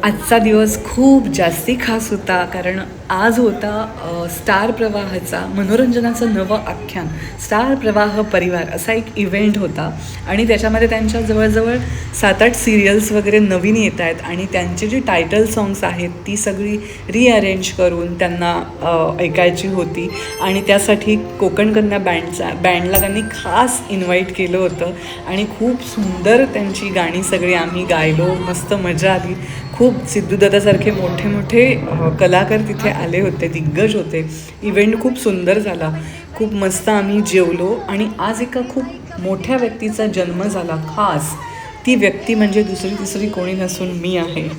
आजचा दिवस खूप जास्ती खास होता कारण आज होता स्टार प्रवाहाचा मनोरंजनाचं नवं आख्यान स्टार प्रवाह परिवार असा एक इव्हेंट होता आणि त्याच्यामध्ये त्यांच्या जवळजवळ 7-8 सिरियल्स वगैरे नवीन येत आहेत आणि त्यांची जी टायटल सॉंग्स आहेत ती सगळी रिअरेंज करून त्यांना ऐकायची होती आणि त्यासाठी कोकण कन्या बँडला त्यांनी खास इन्व्हाइट केलं होतं आणि खूप सुंदर त्यांची गाणी सगळी आम्ही गायलो, मस्त मजा आली. खूप सिद्धूदादासारखे मोठे मोठे कलाकार तिथे आले होते, दिग्गज होते. इव्हेंट खूप सुंदर झाला, खूप मस्त आम्ही जेवलो आणि आज एका खूप मोठ्या व्यक्तीचा जन्म झाला खास. ती व्यक्ती म्हणजे दुसरी तिसरी कोणी नसून मी आहे.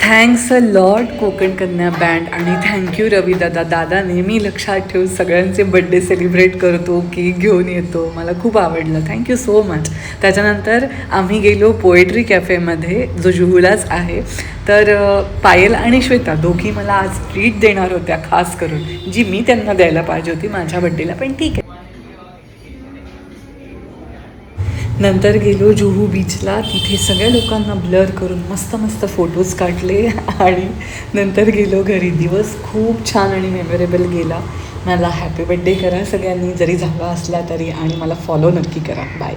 Thanks a lot Konkan Kanya band आणि थँक्यू रविदादा. दादा नेहमी लक्षात ठेवून सगळ्यांचे बड्डे सेलिब्रेट करतो, केक घेऊन येतो. मला खूप आवडलं, थँक्यू सो मच. त्याच्यानंतर आम्ही गेलो पोएट्री कॅफेमध्ये जो जुहुलाच आहे. तर पायल आणि श्वेता दोघी मला आज ट्रीट देणार होत्या खास करून, जी मी त्यांना द्यायला पाहिजे होती माझ्या बड्डेला, पण ठीक आहे. नंतर गेलो जुहू बीचला, तिथे सगळ्या लोकांना ब्लर करून मस्त मस्त फोटोज काढले आणि नंतर गेलो घरी. दिवस खूप छान आणि मेमोरेबल गेला. मला हॅपी बड्डे करा सगळ्यांनी, जरी झाला असला तरी, आणि मला फॉलो नक्की करा. बाय.